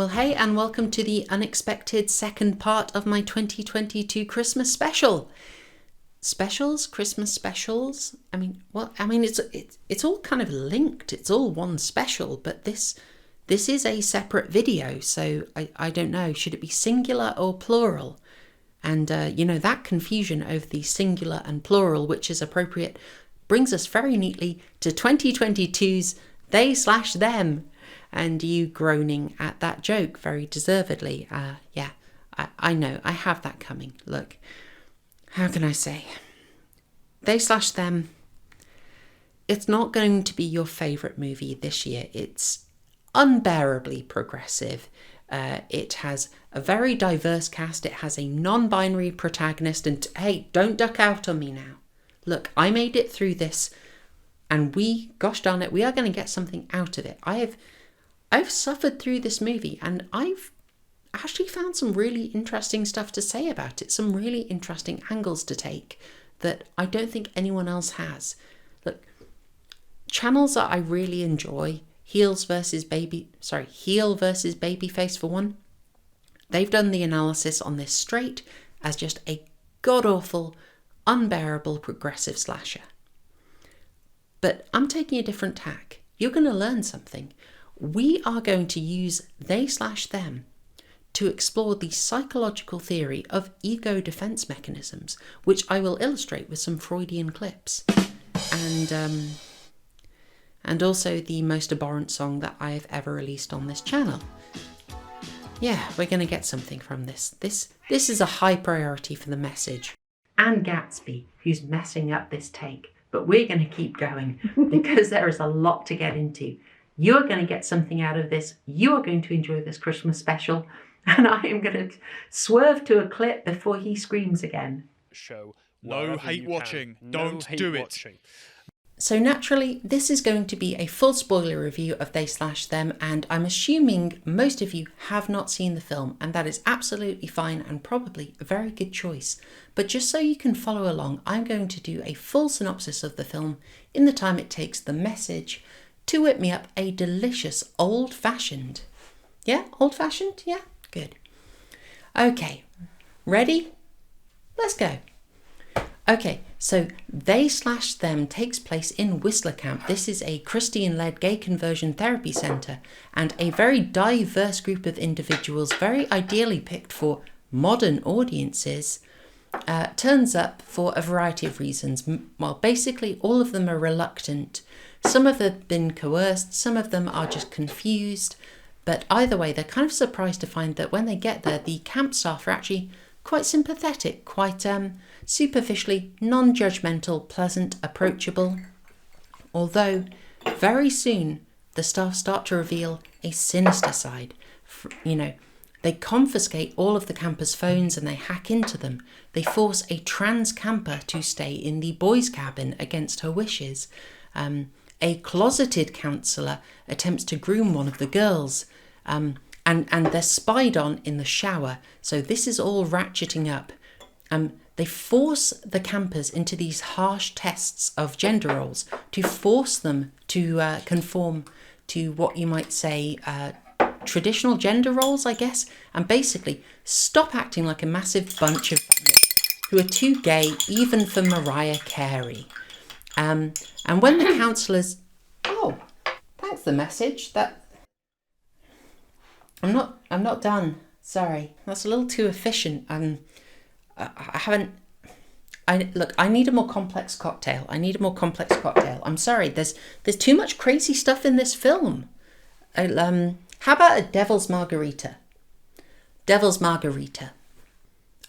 Well, hey, and welcome to the unexpected second part of my 2022 Christmas special. Specials, Christmas specials. It's all kind of linked. It's all one special, but this is a separate video, so I don't know. Should it be singular or plural? And that confusion over the singular and plural, which is appropriate, brings us very neatly to 2022's they/them. And you groaning at that joke very deservedly. I know, I have that coming. Look, how can I say? They/them, it's not going to be your favourite movie this year. It's unbearably progressive. It has a very diverse cast. It has a non-binary protagonist. And hey, don't duck out on me now. Look, I made it through this. And gosh darn it, we are going to get something out of it. I've suffered through this movie and I've actually found some really interesting stuff to say about it, some really interesting angles to take that I don't think anyone else has. Look, channels that I really enjoy, Heel versus Babyface for one, they've done the analysis on this straight as just a god-awful, unbearable progressive slasher. But I'm taking a different tack. You're going to learn something. We are going to use they/them to explore the psychological theory of ego defense mechanisms, which I will illustrate with some Freudian clips. And also the most abhorrent song that I have ever released on this channel. Yeah, we're going to get something from this. This is a high priority for the message. And Gatsby, who's messing up this take. But we're going to keep going because there is a lot to get into. You're going to get something out of this. You are going to enjoy this Christmas special. And I am going to swerve to a clip before he screams again. Show. No hate watching. Don't do it. So naturally, this is going to be a full spoiler review of they/them. And I'm assuming most of you have not seen the film. And that is absolutely fine and probably a very good choice. But just so you can follow along, I'm going to do a full synopsis of the film in the time it takes the message to whip me up a delicious old-fashioned. Yeah, old-fashioned? Yeah, good. Okay, ready? Let's go. Okay, so they/them takes place in Whistler Camp. This is a Christian-led gay conversion therapy centre and a very diverse group of individuals, very ideally picked for modern audiences, turns up for a variety of reasons. Well, basically all of them are reluctant. Some of them have been coerced, some of them are just confused, but either way they're kind of surprised to find that when they get there the camp staff are actually quite sympathetic, quite superficially non-judgmental, pleasant, approachable. Although very soon the staff start to reveal a sinister side. They confiscate all of the campers' phones and they hack into them. They force a trans camper to stay in the boys' cabin against her wishes. A closeted counsellor attempts to groom one of the girls. And they're spied on in the shower. So this is all ratcheting up. They force the campers into these harsh tests of gender roles to force them to conform to what you might say traditional gender roles, I guess, and basically stop acting like a massive bunch of who are too gay even for Mariah Carey. And when the counsellors, thanks the message that I'm not done. Sorry, that's a little too efficient. I need a more complex cocktail. I'm sorry. There's too much crazy stuff in this film. How about a devil's margarita?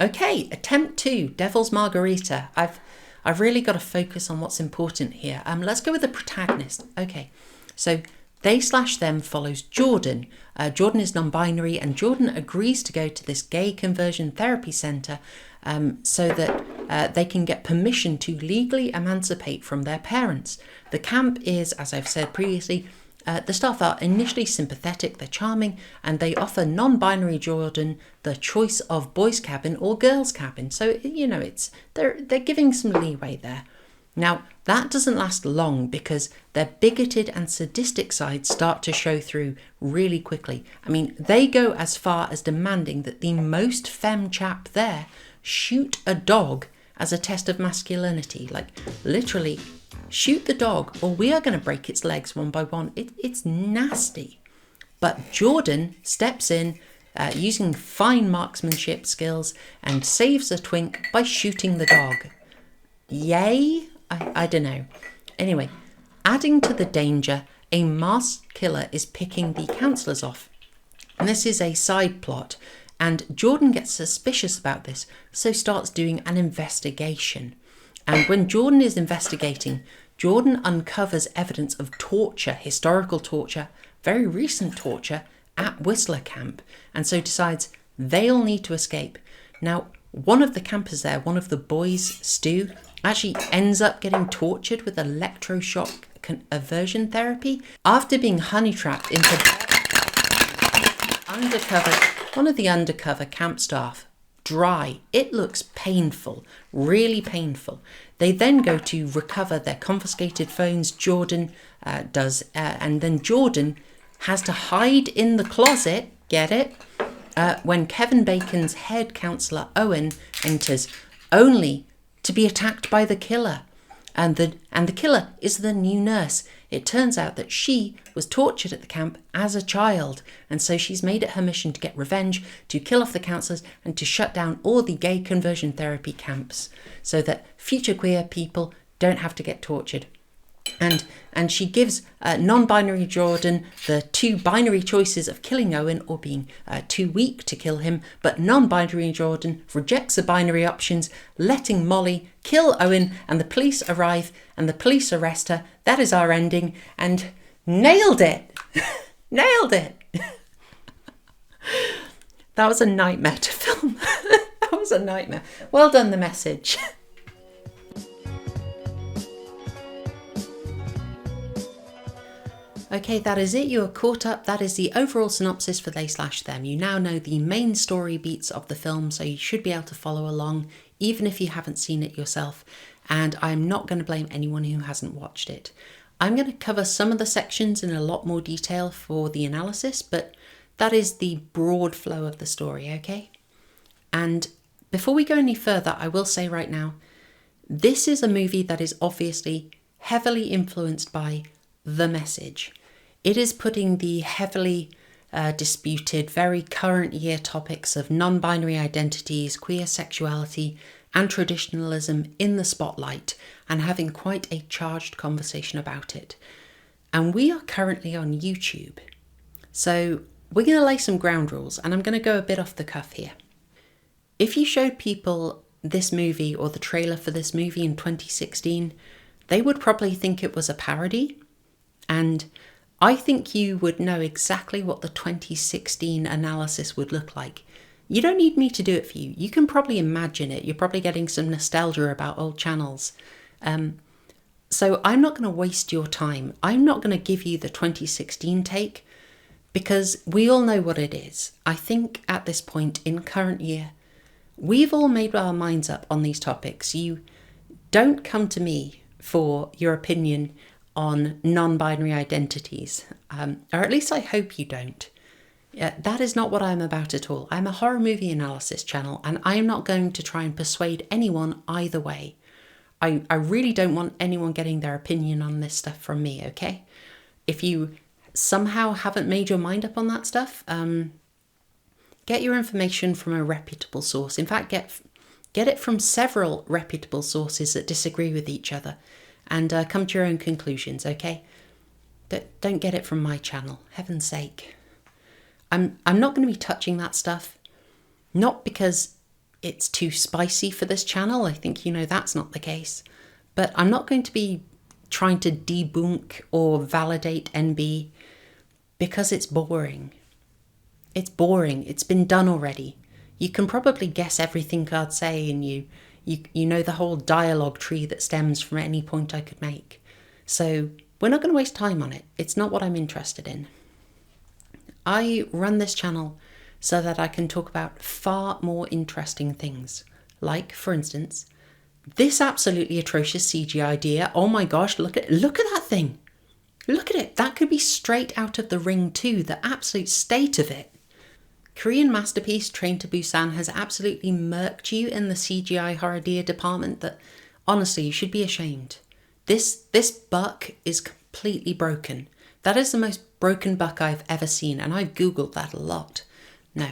Okay, attempt 2, devil's margarita. I've really got to focus on what's important here. Let's go with the protagonist. Okay, so they/them follows Jordan. Jordan is non-binary and Jordan agrees to go to this gay conversion therapy centre so that they can get permission to legally emancipate from their parents. The camp is, as I've said previously, the staff are initially sympathetic, they're charming, and they offer non-binary Jordan the choice of boys' cabin or girls' cabin. So, they're giving some leeway there. Now, that doesn't last long because their bigoted and sadistic sides start to show through really quickly. I mean, they go as far as demanding that the most femme chap there shoot a dog as a test of masculinity. Like, literally, shoot the dog or we are going to break its legs one by one. It's nasty. But Jordan steps in using fine marksmanship skills and saves a twink by shooting the dog. Yay? I don't know. Anyway, adding to the danger, a masked killer is picking the counsellors off. And this is a side plot. And Jordan gets suspicious about this, so starts doing an investigation. And when Jordan is investigating, Jordan uncovers evidence of torture, historical torture, very recent torture at Whistler Camp. And so decides they'll need to escape. Now, one of the campers there, one of the boys, Stu, actually ends up getting tortured with electroshock aversion therapy after being honey trapped into one of the undercover camp staff. Dry. It looks painful, really painful. They then go to recover their confiscated phones. Jordan does, and then Jordan has to hide in the closet. Get it? When Kevin Bacon's head counsellor Owen enters, only to be attacked by the killer. And the killer is the new nurse. It turns out that she was tortured at the camp as a child, and so she's made it her mission to get revenge, to kill off the counsellors, and to shut down all the gay conversion therapy camps, so that future queer people don't have to get tortured. And she gives non-binary Jordan the two binary choices of killing Owen or being too weak to kill him, but non-binary Jordan rejects the binary options, letting Molly kill Owen, and the police arrive and the police arrest her. That is our ending, and nailed it! Nailed it! That was a nightmare to film. That was a nightmare. Well done, The Message. Okay, that is it. You are caught up. That is the overall synopsis for They/Them. You now know the main story beats of the film, so you should be able to follow along, even if you haven't seen it yourself. And I'm not going to blame anyone who hasn't watched it. I'm going to cover some of the sections in a lot more detail for the analysis, but that is the broad flow of the story, okay? And before we go any further, I will say right now, this is a movie that is obviously heavily influenced by The Message. It is putting the heavily disputed, very current year topics of non-binary identities, queer sexuality, and traditionalism in the spotlight and having quite a charged conversation about it. And we are currently on YouTube. So we're going to lay some ground rules, and I'm going to go a bit off the cuff here. If you showed people this movie or the trailer for this movie in 2016, they would probably think it was a parody. And I think you would know exactly what the 2016 analysis would look like. You don't need me to do it for you. You can probably imagine it. You're probably getting some nostalgia about old channels. So I'm not going to waste your time. I'm not going to give you the 2016 take because we all know what it is. I think at this point in current year, we've all made our minds up on these topics. You don't come to me for your opinion on non-binary identities, or at least I hope you don't. That is not what I'm about at all. I'm a horror movie analysis channel, and I am not going to try and persuade anyone either way. I really don't want anyone getting their opinion on this stuff from me, okay? If you somehow haven't made your mind up on that stuff, get your information from a reputable source. In fact, get it from several reputable sources that disagree with each other, and come to your own conclusions, okay? Don't get it from my channel, heaven's sake. I'm not going to be touching that stuff, not because it's too spicy for this channel. I think you know that's not the case. But I'm not going to be trying to debunk or validate NB because it's boring. It's boring. It's been done already. You can probably guess everything I'd say, and you know the whole dialogue tree that stems from any point I could make. So we're not going to waste time on it. It's not what I'm interested in. I run this channel so that I can talk about far more interesting things, like, for instance, This absolutely atrocious CGI idea, oh my gosh, look at that thing. Look at it. That could be straight out of The Ring 2, the absolute state of it. Korean masterpiece Train to Busan has absolutely murked you in the CGI horror dear department that, honestly, you should be ashamed. This buck is completely broken. That is the most broken buck I've ever seen, and I've Googled that a lot. No.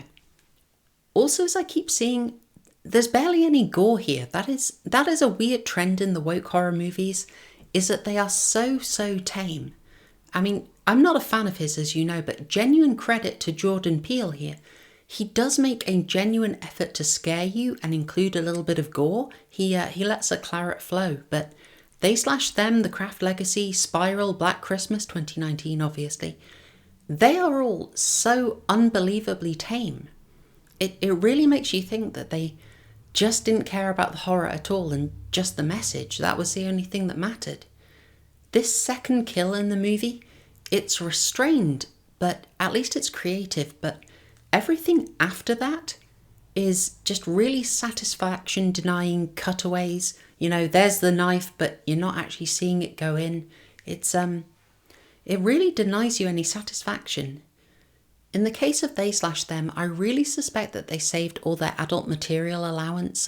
Also, as I keep seeing, there's barely any gore here. That is a weird trend in the woke horror movies, is that they are so tame. I mean, I'm not a fan of his, as you know, but genuine credit to Jordan Peele here. He does make a genuine effort to scare you and include a little bit of gore. He lets a claret flow, but They / Them, The Craft Legacy, Spiral, Black Christmas 2019 obviously, they are all so unbelievably tame. It really makes you think that they just didn't care about the horror at all and just the message. That was the only thing that mattered. This second kill in the movie, it's restrained, but at least it's creative. But everything after that is just really satisfaction denying cutaways. You know, there's the knife, but you're not actually seeing it go in. It really denies you any satisfaction. In the case of They / Them, I really suspect that they saved all their adult material allowance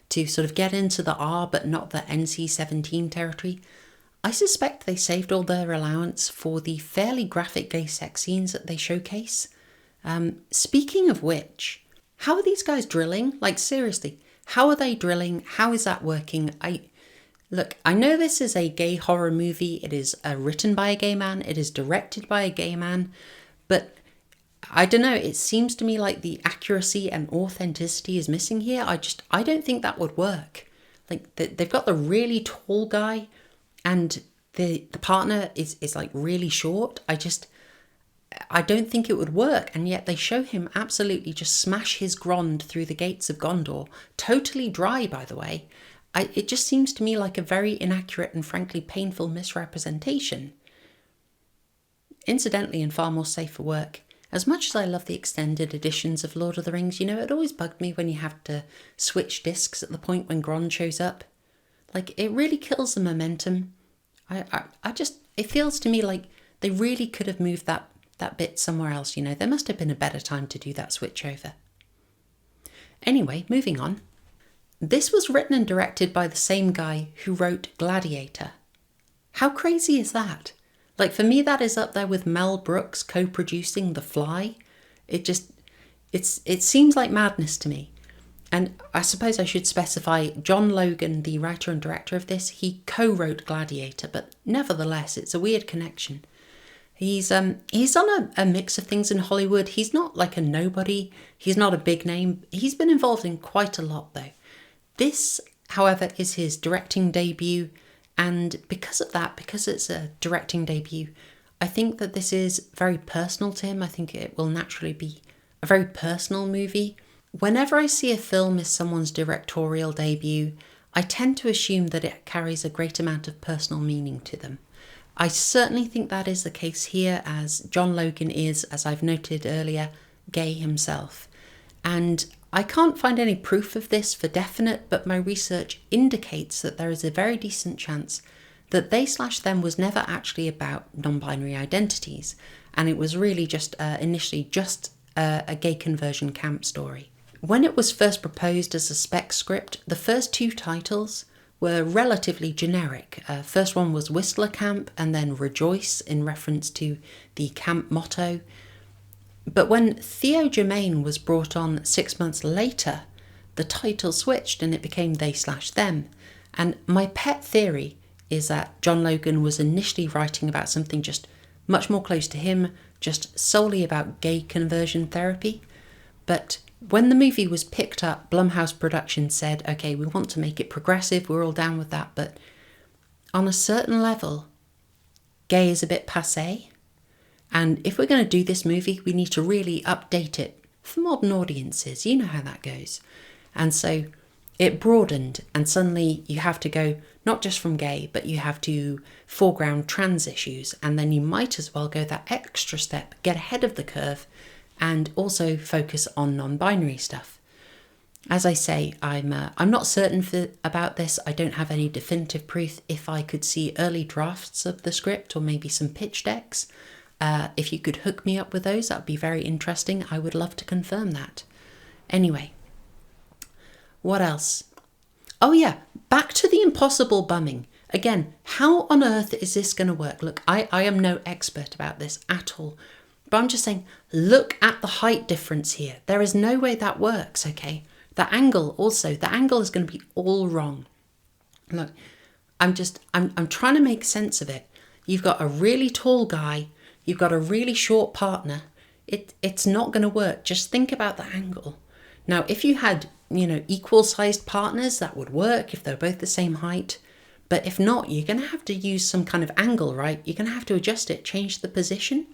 to sort of get into the R but not the NC-17 territory. I suspect they saved all their allowance for the fairly graphic gay sex scenes that they showcase. Speaking of which, how are these guys drilling? Like, seriously, how are they drilling? How is that working? Look, I know this is a gay horror movie. It is written by a gay man. It is directed by a gay man. But I don't know, it seems to me like the accuracy and authenticity is missing here. I don't think that would work. Like, they've got the really tall guy and the partner is like really short. I don't think it would work, and yet they show him absolutely just smash his grond through the gates of Gondor. Totally dry, by the way. It just seems to me like a very inaccurate and frankly painful misrepresentation. Incidentally, and far more safe for work, as much as I love the extended editions of Lord of the Rings, you know, it always bugged me when you have to switch discs at the point when Grond shows up. Like, it really kills the momentum. It feels to me like they really could have moved that bit somewhere else, you know. There must have been a better time to do that switch over. Anyway, moving on. This was written and directed by the same guy who wrote Gladiator. How crazy is that? Like, for me, that is up there with Mel Brooks co-producing The Fly. It seems like madness to me. And I suppose I should specify John Logan, the writer and director of this, he co-wrote Gladiator, but nevertheless, it's a weird connection. He's on a mix of things in Hollywood. He's not like a nobody. He's not a big name. He's been involved in quite a lot, though. This, however, is his directing debut. And because of that, because it's a directing debut, I think that this is very personal to him. I think it will naturally be a very personal movie. Whenever I see a film as someone's directorial debut, I tend to assume that it carries a great amount of personal meaning to them. I certainly think that is the case here, as John Logan is, as I've noted earlier, gay himself. And I can't find any proof of this for definite, but my research indicates that there is a very decent chance that They / Them was never actually about non-binary identities, and it was really just initially just a gay conversion camp story. When it was first proposed as a spec script, the first two titles were relatively generic. First one was Whistler Camp, and then Rejoice, in reference to the camp motto. But when Theo Germaine was brought on 6 months later, the title switched and it became They / Them. And my pet theory is that John Logan was initially writing about something just much more close to him, just solely about gay conversion therapy. But when the movie was picked up, Blumhouse Productions said, okay, we want to make it progressive, we're all down with that, but on a certain level, gay is a bit passé. And if we're going to do this movie, we need to really update it for modern audiences. You know how that goes. And so it broadened, and suddenly you have to go not just from gay, but you have to foreground trans issues. And then you might as well go that extra step, get ahead of the curve, and also focus on non-binary stuff. As I say, I'm not certain about this. I don't have any definitive proof. If I could see early drafts of the script or maybe some pitch decks, if you could hook me up with those, that would be very interesting. I would love to confirm that. Anyway, what else? Oh yeah, back to the impossible bumming. Again, how on earth is this going to work? Look, I am no expert about this at all. But I'm just saying, look at the height difference here. There is no way that works, okay? The angle is going to be all wrong. Look, I'm trying to make sense of it. You've got a really tall guy, you've got a really short partner. It's not going to work. Just think about the angle. Now, if you had, equal sized partners, that would work if they're both the same height. But if not, you're going to have to use some kind of angle, right? You're going to have to adjust it, change the position.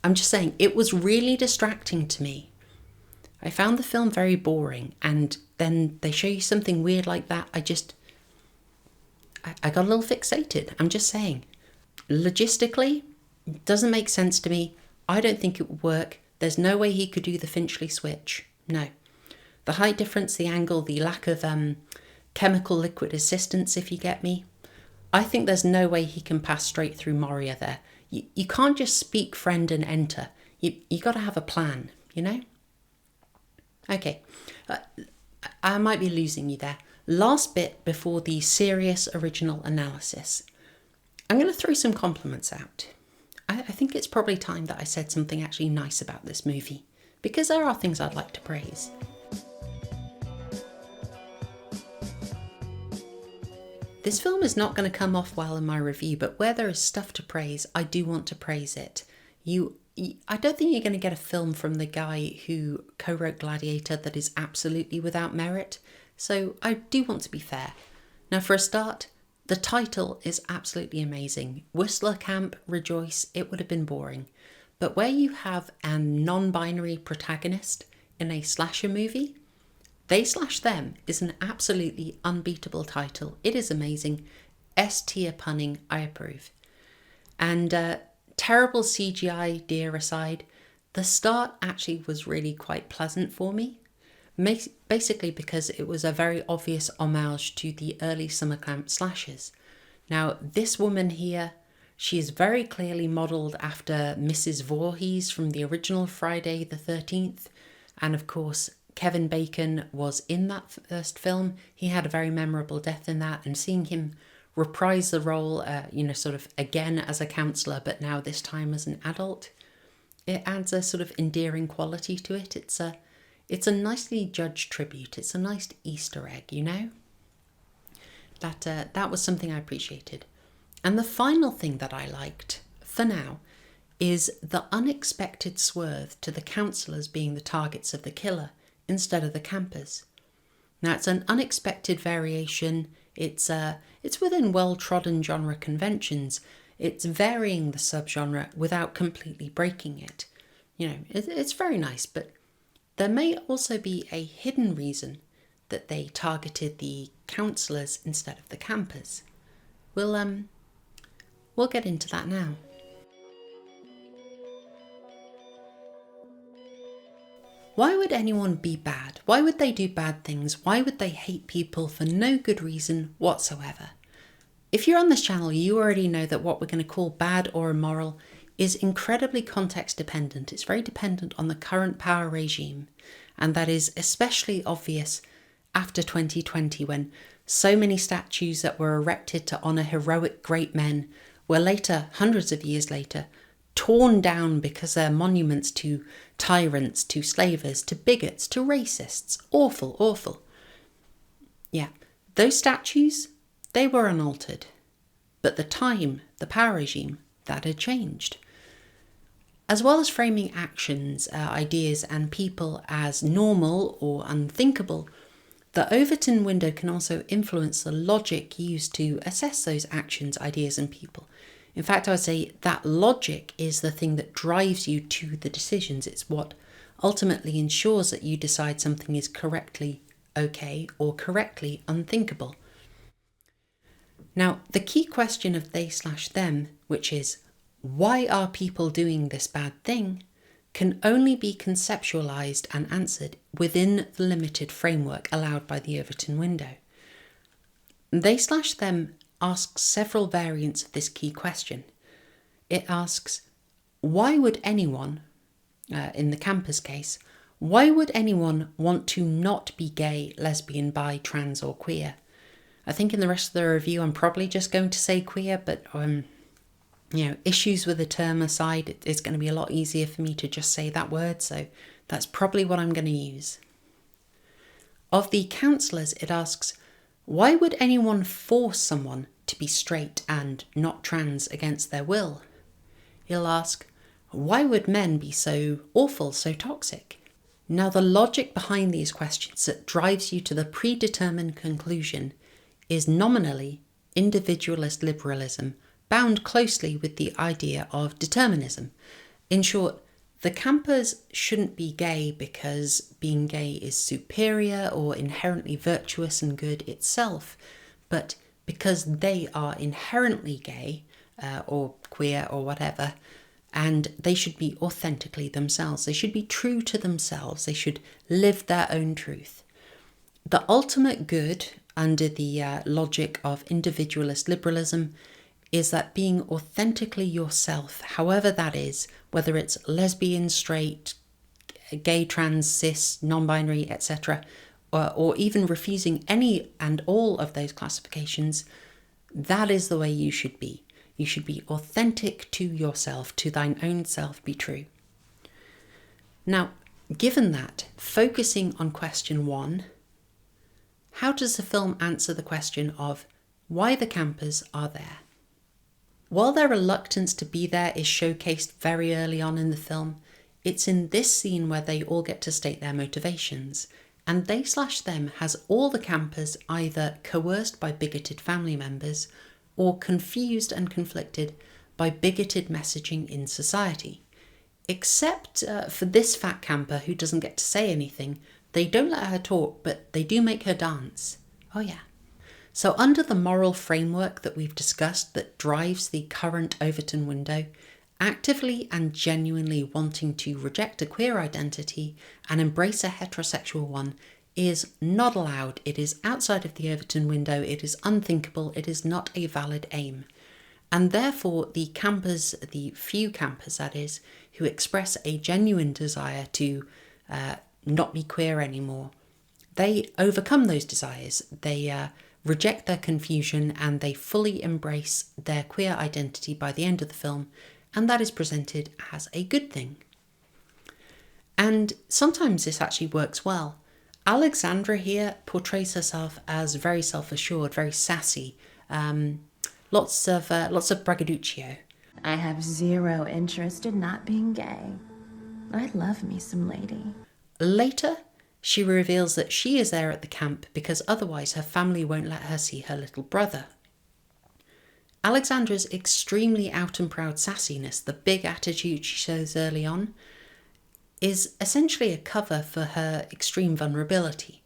I'm just saying, it was really distracting to me. I found the film very boring, and then they show you something weird like that. I got a little fixated. I'm just saying. Logistically, it doesn't make sense to me. I don't think it would work. There's no way he could do the Finchley switch. No. The height difference, the angle, the lack of chemical liquid assistance, if you get me. I think there's no way he can pass straight through Moria there. You can't just speak friend and enter. You got to have a plan, Okay, I might be losing you there. Last bit before the serious original analysis. I'm going to throw some compliments out. I think it's probably time that I said something actually nice about this movie, because there are things I'd like to praise. This film is not going to come off well in my review, but where there is stuff to praise, I do want to praise it. I don't think you're going to get a film from the guy who co-wrote Gladiator that is absolutely without merit, so I do want to be fair. Now, for a start, the title is absolutely amazing. Whistler Camp, Rejoice, it would have been boring. But where you have a non-binary protagonist in a slasher movie, They Slash Them is an absolutely unbeatable title. It is amazing. S-tier punning, I approve. And terrible CGI deer aside, the start actually was really quite pleasant for me. Basically because it was a very obvious homage to the early summer camp slashers. Now, this woman here, she is very clearly modelled after Mrs. Voorhees from the original Friday the 13th. And of course, Kevin Bacon was in that first film. He had a very memorable death in that, and seeing him reprise the role, sort of again as a counsellor, but now this time as an adult, it adds a sort of endearing quality to it. It's a nicely judged tribute. It's a nice Easter egg, That was something I appreciated. And the final thing that I liked, for now, is the unexpected swerve to the counsellors being the targets of the killer instead of the campers. Now, it's an unexpected variation. It's within well-trodden genre conventions. It's varying the subgenre without completely breaking it. It's very nice, but there may also be a hidden reason that they targeted the counsellors instead of the campers. We'll get into that now. Why would anyone be bad? Why would they do bad things? Why would they hate people for no good reason whatsoever? If you're on this channel, you already know that what we're going to call bad or immoral is incredibly context dependent. It's very dependent on the current power regime. And that is especially obvious after 2020, when so many statues that were erected to honour heroic great men were later, hundreds of years later, torn down because they're monuments to tyrants, to slavers, to bigots, to racists. Awful, awful. Yeah, those statues, they were unaltered. But the time, the power regime, that had changed. As well as framing actions, ideas and people as normal or unthinkable, the Overton window can also influence the logic used to assess those actions, ideas and people. In fact, I would say that logic is the thing that drives you to the decisions. It's what ultimately ensures that you decide something is correctly okay or correctly unthinkable. Now, the key question of They/Them, which is, why are people doing this bad thing, can only be conceptualised and answered within the limited framework allowed by the Overton window. They/them asks several variants of this key question. It asks, why would anyone, in the camper's case, why would anyone want to not be gay, lesbian, bi, trans or queer? I think in the rest of the review I'm probably just going to say queer, but issues with the term aside, it's going to be a lot easier for me to just say that word, so that's probably what I'm going to use. Of the counsellors, it asks, why would anyone force someone to be straight and not trans against their will? He'll ask, why would men be so awful, so toxic? Now, the logic behind these questions that drives you to the predetermined conclusion is nominally individualist liberalism, bound closely with the idea of determinism. In short, the campers shouldn't be gay because being gay is superior or inherently virtuous and good itself, but because they are inherently gay or queer or whatever, and they should be authentically themselves. They should be true to themselves. They should live their own truth. The ultimate good, under the logic of individualist liberalism, is that being authentically yourself, however that is, whether it's lesbian, straight, gay, trans, cis, non-binary, etc., or even refusing any and all of those classifications, that is the way you should be. You should be authentic to yourself, to thine own self be true. Now, given that, focusing on question 1, how does the film answer the question of why the campers are there? While their reluctance to be there is showcased very early on in the film, it's in this scene where they all get to state their motivations, and They/them has all the campers either coerced by bigoted family members or confused and conflicted by bigoted messaging in society. Except for this fat camper who doesn't get to say anything. They don't let her talk, but they do make her dance. Oh yeah. So under the moral framework that we've discussed that drives the current Overton window, actively and genuinely wanting to reject a queer identity and embrace a heterosexual one is not allowed. It is outside of the Overton window. It is unthinkable. It is not a valid aim. And therefore the campers, the few campers that is, who express a genuine desire to not be queer anymore, they overcome those desires. They reject their confusion and they fully embrace their queer identity by the end of the film, and that is presented as a good thing. And sometimes this actually works well. Alexandra here portrays herself as very self-assured, very sassy, lots of braggadocio. I have zero interest in not being gay. I love me some lady. Later, she reveals that she is there at the camp because otherwise her family won't let her see her little brother. Alexandra's extremely out and proud sassiness, the big attitude she shows early on, is essentially a cover for her extreme vulnerability.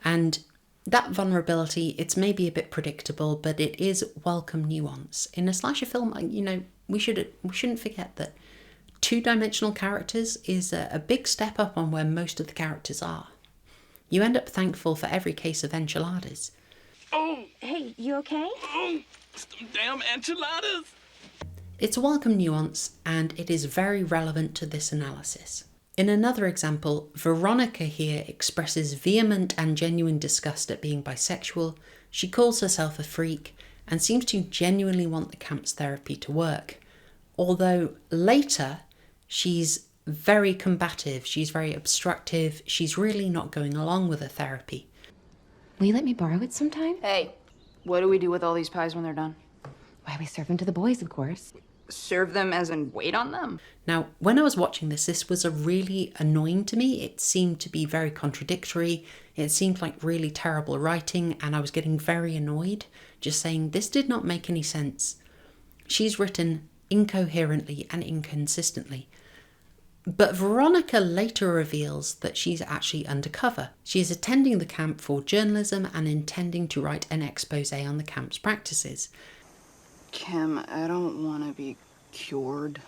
And that vulnerability, it's maybe a bit predictable, but it is welcome nuance. In a slasher film, we shouldn't forget that two-dimensional characters is a big step up on where most of the characters are. You end up thankful for every case of enchiladas. Oh! Hey, you okay? Oh! Some damn enchiladas! It's a welcome nuance, and it is very relevant to this analysis. In another example, Veronica here expresses vehement and genuine disgust at being bisexual. She calls herself a freak and seems to genuinely want the camp's therapy to work. Although later, she's very combative, she's very obstructive, she's really not going along with her therapy. Will you let me borrow it sometime? Hey, what do we do with all these pies when they're done? Why, we serve them to the boys, of course. Serve them as in wait on them? Now, when I was watching this was a really annoying to me. It seemed to be very contradictory. It seemed like really terrible writing, and I was getting very annoyed, just saying this did not make any sense. She's written incoherently and inconsistently. But Veronica later reveals that she's actually undercover. She is attending the camp for journalism and intending to write an expose on the camp's practices. Kim, I don't want to be cured.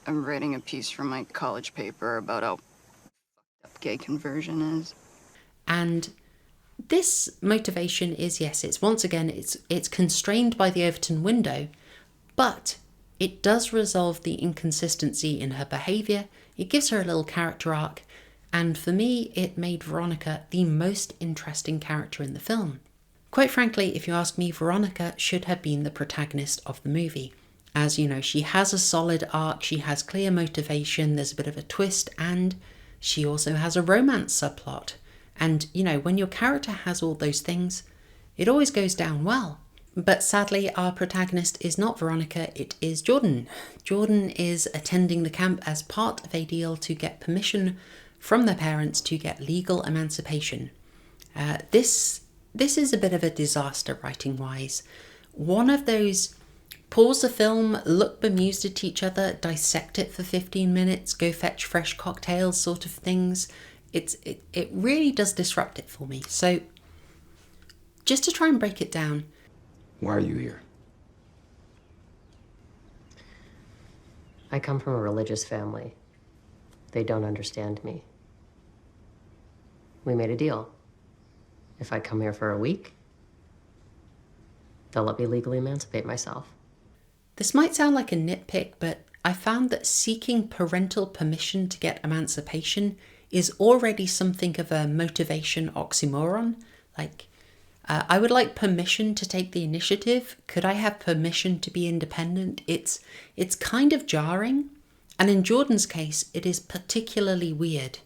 I'm writing a piece for my college paper about how fucked up gay conversion is. And this motivation is, yes, it's once again, it's constrained by the Overton window, but it does resolve the inconsistency in her behaviour. It gives her a little character arc, and for me, it made Veronica the most interesting character in the film. Quite frankly, if you ask me, Veronica should have been the protagonist of the movie. As you know, she has a solid arc, she has clear motivation, there's a bit of a twist, and she also has a romance subplot. And, you know, when your character has all those things, it always goes down well. But sadly, our protagonist is not Veronica, it is Jordan. Jordan is attending the camp as part of a deal to get permission from their parents to get legal emancipation. This is a bit of a disaster writing-wise. One of those pause the film, look bemused at each other, dissect it for 15 minutes, go fetch fresh cocktails sort of things. It really does disrupt it for me. So just to try and break it down. Why are you here? I come from a religious family. They don't understand me. We made a deal. If I come here for a week, they'll let me legally emancipate myself. This might sound like a nitpick, but I found that seeking parental permission to get emancipation is already something of a motivation oxymoron. Like, I would like permission to take the initiative. Could I have permission to be independent? It's kind of jarring. And in Jordan's case, it is particularly weird.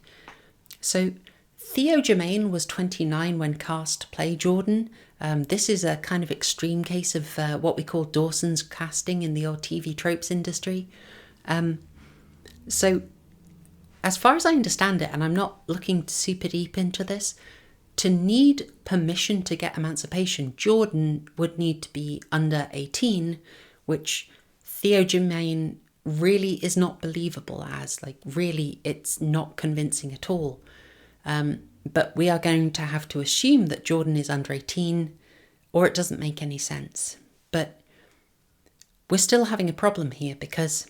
So Theo Germaine was 29 when cast to play Jordan. This is a kind of extreme case of what we call Dawson's casting in the old TV tropes industry. So as far as I understand it, and I'm not looking super deep into this, to need permission to get emancipation, Jordan would need to be under 18, which Theo Germaine really is not believable as. Like, really, it's not convincing at all. But we are going to have to assume that Jordan is under 18, or it doesn't make any sense. But we're still having a problem here because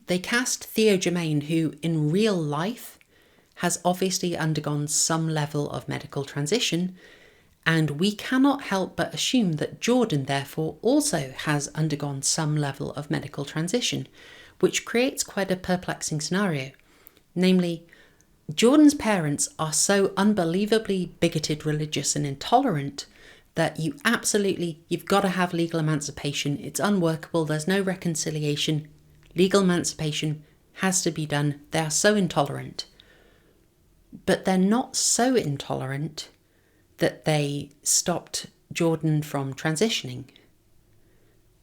they cast Theo Germaine, who in real life has obviously undergone some level of medical transition, and we cannot help but assume that Jordan therefore also has undergone some level of medical transition, which creates quite a perplexing scenario. Namely, Jordan's parents are so unbelievably bigoted, religious and intolerant that you've got to have legal emancipation. It's unworkable, there's no reconciliation. Legal emancipation has to be done. They are so intolerant. But they're not so intolerant that they stopped Jordan from transitioning.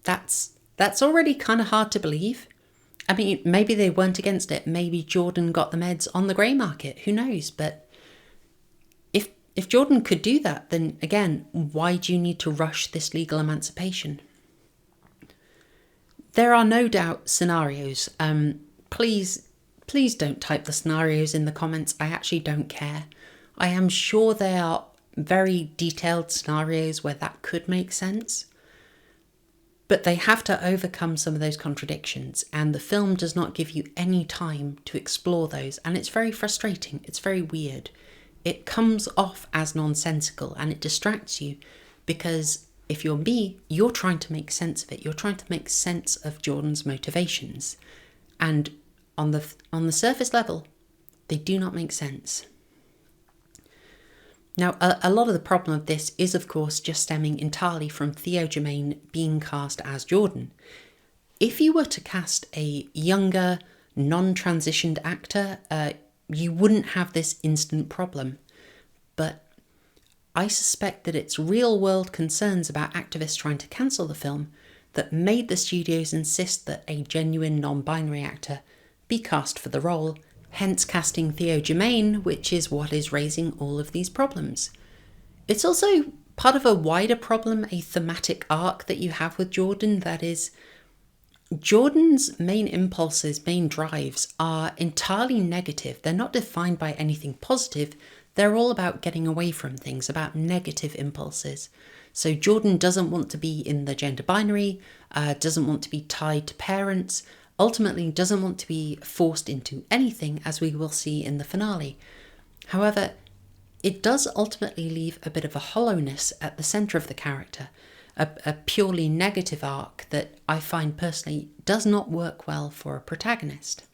That's already kind of hard to believe. I mean, maybe they weren't against it. Maybe Jordan got the meds on the grey market. Who knows? But if Jordan could do that, then again, why do you need to rush this legal emancipation? There are no doubt scenarios. Please don't type the scenarios in the comments. I actually don't care. I am sure there are very detailed scenarios where that could make sense. But they have to overcome some of those contradictions, and the film does not give you any time to explore those, and it's very frustrating. It's very weird. It comes off as nonsensical and it distracts you because if you're me, you're trying to make sense of it. You're trying to make sense of Jordan's motivations. And on the surface level, they do not make sense. Now, a lot of the problem of this is, of course, just stemming entirely from Theo Germaine being cast as Jordan. If you were to cast a younger, non-transitioned actor, you wouldn't have this instant problem. But I suspect that it's real-world concerns about activists trying to cancel the film that made the studios insist that a genuine non-binary actor be cast for the role, hence casting Theo Germaine, which is what is raising all of these problems. It's also part of a wider problem, a thematic arc that you have with Jordan, that is, Jordan's main impulses, main drives are entirely negative. They're not defined by anything positive. They're all about getting away from things, about negative impulses. So Jordan doesn't want to be in the gender binary, doesn't want to be tied to parents. ultimately doesn't want to be forced into anything, as we will see in the finale. However, it does ultimately leave a bit of a hollowness at the centre of the character, a purely negative arc that I find personally does not work well for a protagonist.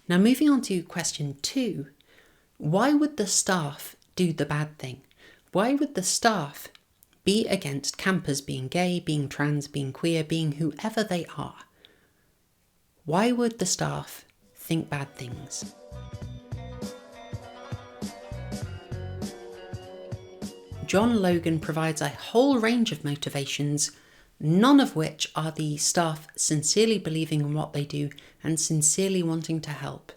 Now, moving on to question 2, why would the staff do the bad thing? Why would the staff be against campers being gay, being trans, being queer, being whoever they are? Why would the staff think bad things? John Logan provides a whole range of motivations, none of which are the staff sincerely believing in what they do and sincerely wanting to help.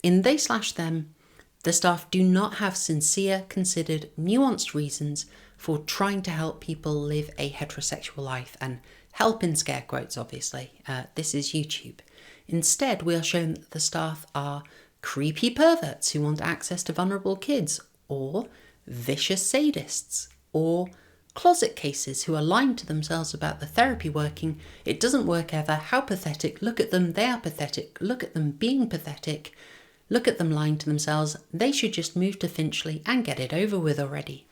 In They/Them, the staff do not have sincere, considered, nuanced reasons for trying to help people live a heterosexual life, and help in scare quotes, obviously. This is YouTube. Instead, we are shown that the staff are creepy perverts who want access to vulnerable kids, or vicious sadists, or closet cases who are lying to themselves about the therapy working. It doesn't work ever. How pathetic. Look at them. They are pathetic. Look at them being pathetic. Look at them lying to themselves. They should just move to Finchley and get it over with already.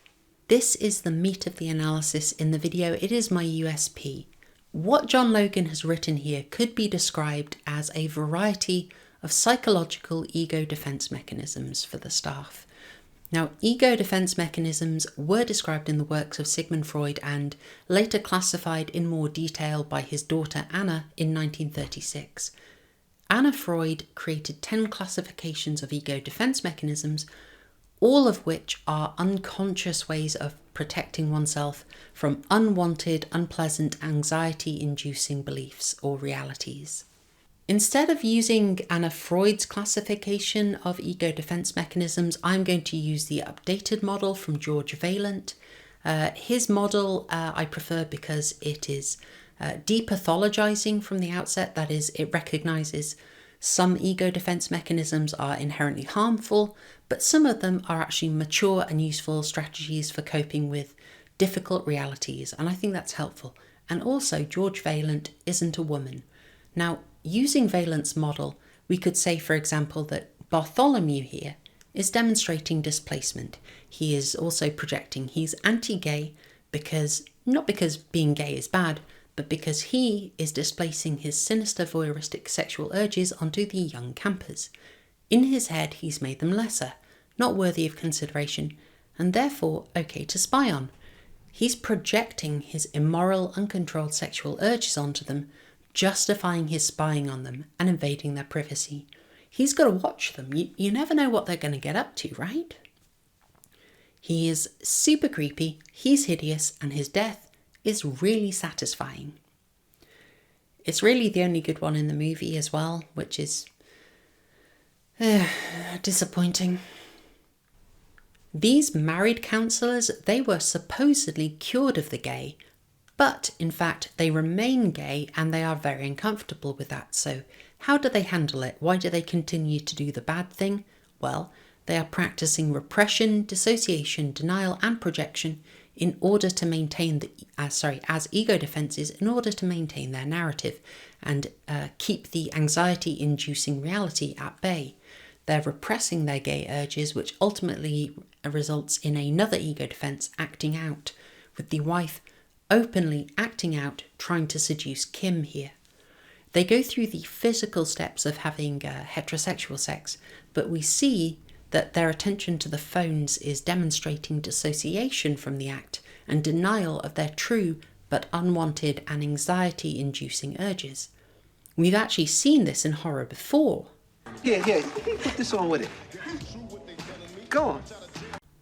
This is the meat of the analysis in the video. It is my USP. What John Logan has written here could be described as a variety of psychological ego defense mechanisms for the staff. Now, ego defense mechanisms were described in the works of Sigmund Freud and later classified in more detail by his daughter Anna in 1936. Anna Freud created 10 classifications of ego defense mechanisms, all of which are unconscious ways of protecting oneself from unwanted, unpleasant, anxiety-inducing beliefs or realities. Instead of using Anna Freud's classification of ego defense mechanisms, I'm going to use the updated model from George Vaillant. His model I prefer because it is depathologizing from the outset. That is, it recognizes some ego defense mechanisms are inherently harmful, but some of them are actually mature and useful strategies for coping with difficult realities, and I think that's helpful. And also, George Vaillant isn't a woman. Now, using Vaillant's model, we could say, for example, that Bartholomew here is demonstrating displacement. He is also projecting he's anti-gay not because being gay is bad, but because he is displacing his sinister voyeuristic sexual urges onto the young campers. In his head, he's made them lesser, not worthy of consideration, and therefore okay to spy on. He's projecting his immoral, uncontrolled sexual urges onto them, justifying his spying on them and invading their privacy. He's got to watch them. You never know what they're going to get up to, right? He is super creepy, he's hideous, and his death is really satisfying. It's really the only good one in the movie as well, which is disappointing. These married counsellors, they were supposedly cured of the gay, but in fact they remain gay and they are very uncomfortable with that. So how do they handle it? Why do they continue to do the bad thing? Well, they are practicing repression, dissociation, denial and projection in order to maintain as ego defences, in order to maintain their narrative and keep the anxiety-inducing reality at bay. They're repressing their gay urges, which ultimately results in another ego defence acting out, with the wife openly acting out, trying to seduce Kim here. They go through the physical steps of having heterosexual sex, but we see that their attention to the phones is demonstrating dissociation from the act and denial of their true but unwanted and anxiety-inducing urges. We've actually seen this in horror before. Yeah, put this on with it. Go on.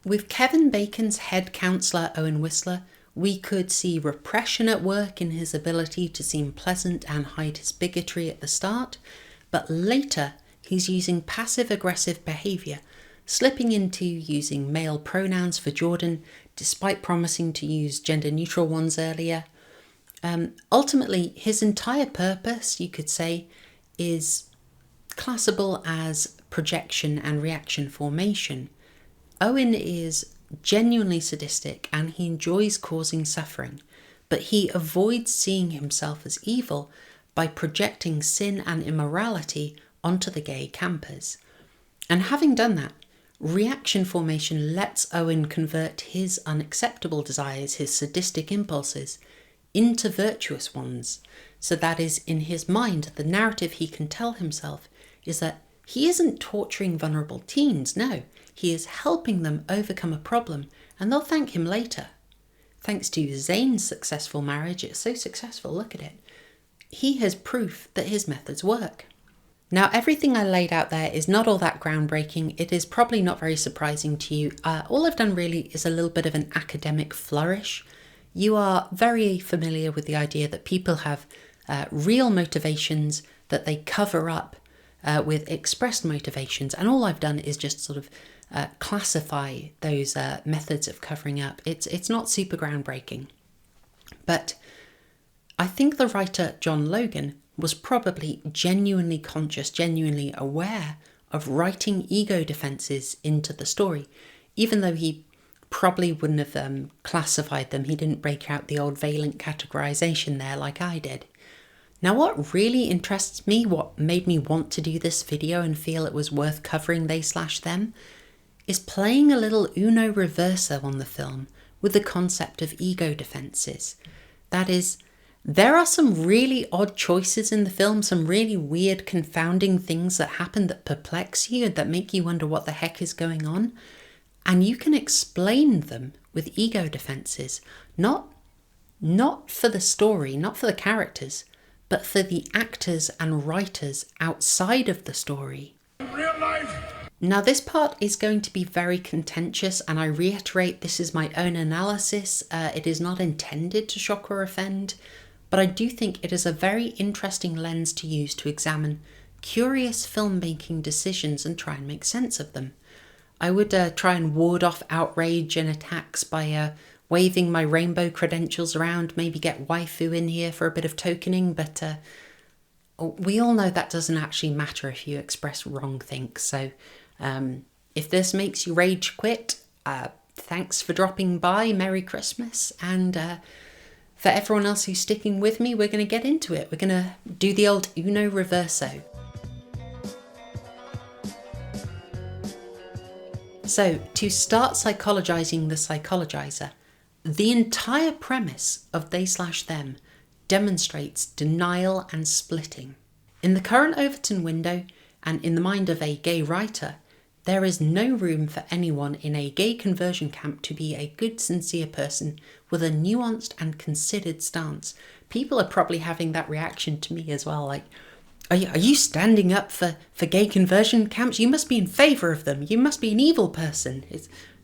With Kevin Bacon's head counsellor Owen Whistler, we could see repression at work in his ability to seem pleasant and hide his bigotry at the start, but later he's using passive-aggressive behaviour, slipping into using male pronouns for Jordan, despite promising to use gender-neutral ones earlier. Ultimately, his entire purpose, you could say, is classable as projection and reaction formation. Owen is genuinely sadistic and he enjoys causing suffering, but he avoids seeing himself as evil by projecting sin and immorality onto the gay campers. And having done that, reaction formation lets Owen convert his unacceptable desires, his sadistic impulses, into virtuous ones. So that is, in his mind, the narrative he can tell himself is that he isn't torturing vulnerable teens, no, he is helping them overcome a problem, and they'll thank him later. Thanks to Zane's successful marriage, it's so successful, look at it. He has proof that his methods work. Now, everything I laid out there is not all that groundbreaking. It is probably not very surprising to you. All I've done really is a little bit of an academic flourish. You are very familiar with the idea that people have real motivations that they cover up with expressed motivations. And all I've done is just sort of classify those methods of covering up. It's not super groundbreaking. But I think the writer John Logan was probably genuinely conscious, genuinely aware of writing ego defences into the story, even though he probably wouldn't have classified them. He didn't break out the old valent categorization there like I did. Now, what really interests me, what made me want to do this video and feel it was worth covering they/them, is playing a little uno reverso on the film with the concept of ego defences. That is, there are some really odd choices in the film, some really weird, confounding things that happen that perplex you and that make you wonder what the heck is going on. And you can explain them with ego defences, not for the story, not for the characters, but for the actors and writers outside of the story. Real life. Now, this part is going to be very contentious, and I reiterate, this is my own analysis. It is not intended to shock or offend, but I do think it is a very interesting lens to use to examine curious filmmaking decisions and try and make sense of them. I would try and ward off outrage and attacks by waving my rainbow credentials around, maybe get waifu in here for a bit of tokening, but we all know that doesn't actually matter if you express wrong things. So if this makes you rage quit, thanks for dropping by, Merry Christmas, and for everyone else who's sticking with me, we're going to get into it. We're going to do the old uno reverso. So, to start psychologizing the psychologizer, the entire premise of they/them demonstrates denial and splitting. In the current Overton window, and in the mind of a gay writer, there is no room for anyone in a gay conversion camp to be a good, sincere person with a nuanced and considered stance. People are probably having that reaction to me as well, like, are you standing up for gay conversion camps? You must be in favour of them. You must be an evil person.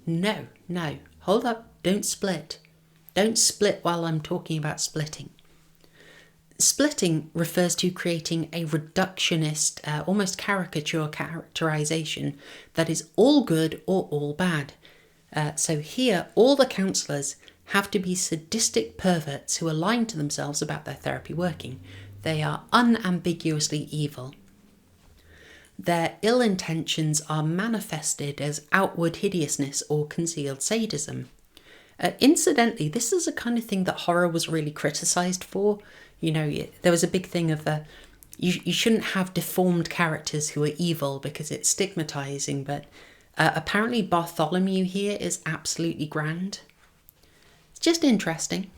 No, hold up, don't split. Don't split while I'm talking about splitting. Splitting refers to creating a reductionist, almost caricature characterization that is all good or all bad. So here, all the counsellors have to be sadistic perverts who are lying to themselves about their therapy working. They are unambiguously evil. Their ill intentions are manifested as outward hideousness or concealed sadism. Incidentally, this is a kind of thing that horror was really criticised for. You know, there was a big thing of you shouldn't have deformed characters who are evil because it's stigmatising, but apparently Bartholomew here is absolutely grand. It's just interesting.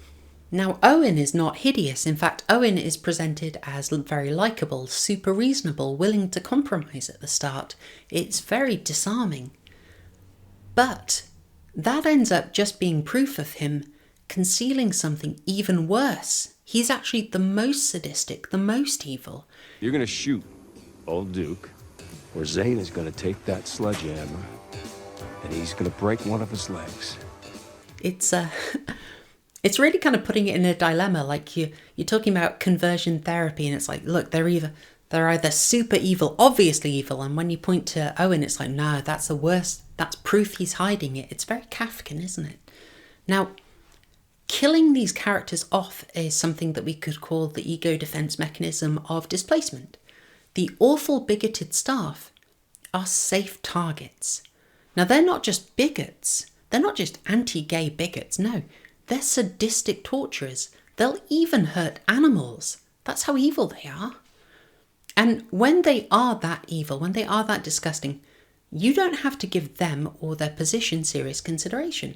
Now, Owen is not hideous. In fact, Owen is presented as very likeable, super reasonable, willing to compromise at the start. It's very disarming. But that ends up just being proof of him concealing something even worse. He's actually the most sadistic, the most evil. You're going to shoot old Duke, or Zane is going to take that sledgehammer, and he's going to break one of his legs. It's really kind of putting it in a dilemma. Like you're talking about conversion therapy, and it's like, look, they're either super evil, obviously evil, and when you point to Owen, it's like, no, that's the worst. That's proof he's hiding it. It's very Kafkan, isn't it? Now, killing these characters off is something that we could call the ego defense mechanism of displacement. The awful bigoted staff are safe targets. Now, they're not just bigots. They're not just anti-gay bigots. No, they're sadistic torturers. They'll even hurt animals. That's how evil they are. And when they are that evil, when they are that disgusting, you don't have to give them or their position serious consideration.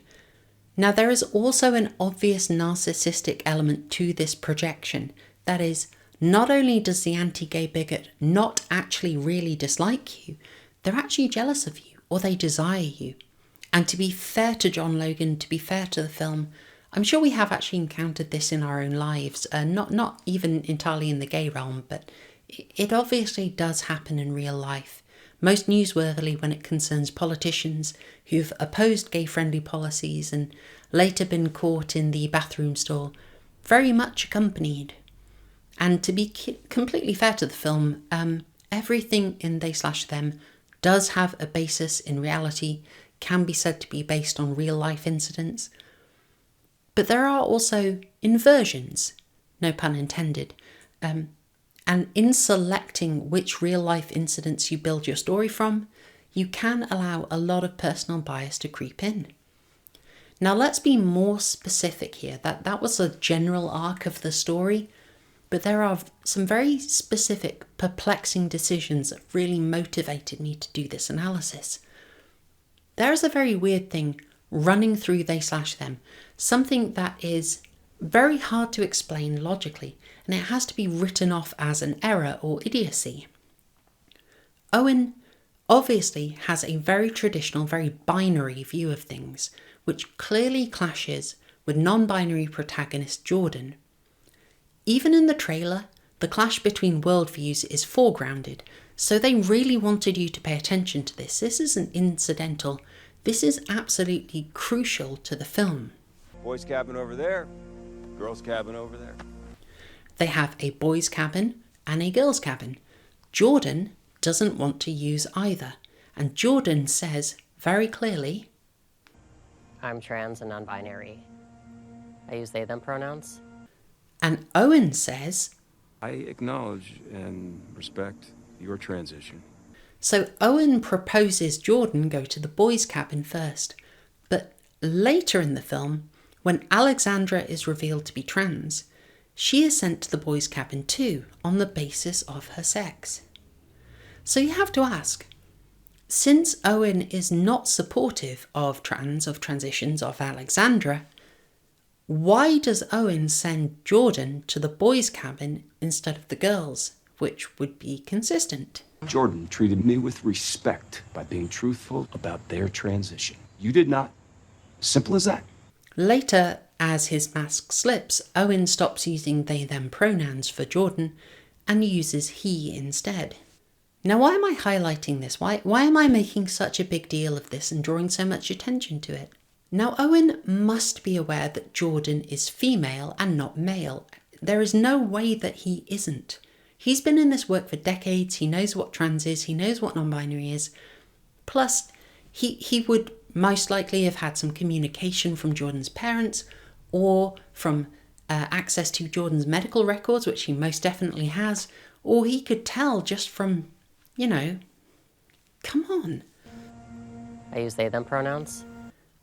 Now, there is also an obvious narcissistic element to this projection. That is, not only does the anti-gay bigot not actually really dislike you, they're actually jealous of you, or they desire you. And to be fair to John Logan, to be fair to the film, I'm sure we have actually encountered this in our own lives, not even entirely in the gay realm, but it obviously does happen in real life. Most newsworthily when it concerns politicians who've opposed gay-friendly policies and later been caught in the bathroom stall, very much accompanied. And to be completely fair to the film, everything in They/Them does have a basis in reality, can be said to be based on real-life incidents. But there are also inversions, no pun intended, and in selecting which real-life incidents you build your story from, you can allow a lot of personal bias to creep in. Now let's be more specific here. That was a general arc of the story, but there are some very specific, perplexing decisions that really motivated me to do this analysis. There is a very weird thing running through They/Them, something that is very hard to explain logically, and it has to be written off as an error or idiocy. Owen obviously has a very traditional, very binary view of things, which clearly clashes with non-binary protagonist Jordan. Even in the trailer, the clash between worldviews is foregrounded, so they really wanted you to pay attention to this. This isn't incidental, this is absolutely crucial to the film. Boys' cabin over there, girls' cabin over there. They have a boys' cabin and a girls' cabin. Jordan doesn't want to use either, and Jordan says very clearly, I'm trans and non-binary. I use they/them pronouns. and Owen says, I acknowledge and respect your transition. So Owen proposes Jordan go to the boys' cabin first, but later in the film, when Alexandra is revealed to be trans, she is sent to the boys' cabin too, on the basis of her sex. So you have to ask, since Owen is not supportive of transitions of Alexandra, why does Owen send Jordan to the boys' cabin instead of the girls', which would be consistent? Jordan treated me with respect by being truthful about their transition. You did not. Simple as that. Later, as his mask slips, Owen stops using they/them pronouns for Jordan and uses he instead. Now, why am I highlighting this? Why am I making such a big deal of this and drawing so much attention to it? Now, Owen must be aware that Jordan is female and not male. There is no way that he isn't. He's been in this work for decades, he knows what trans is, he knows what non-binary is. Plus, he would most likely have had some communication from Jordan's parents or from access to Jordan's medical records, which he most definitely has, or he could tell just from, come on. I use they/them pronouns.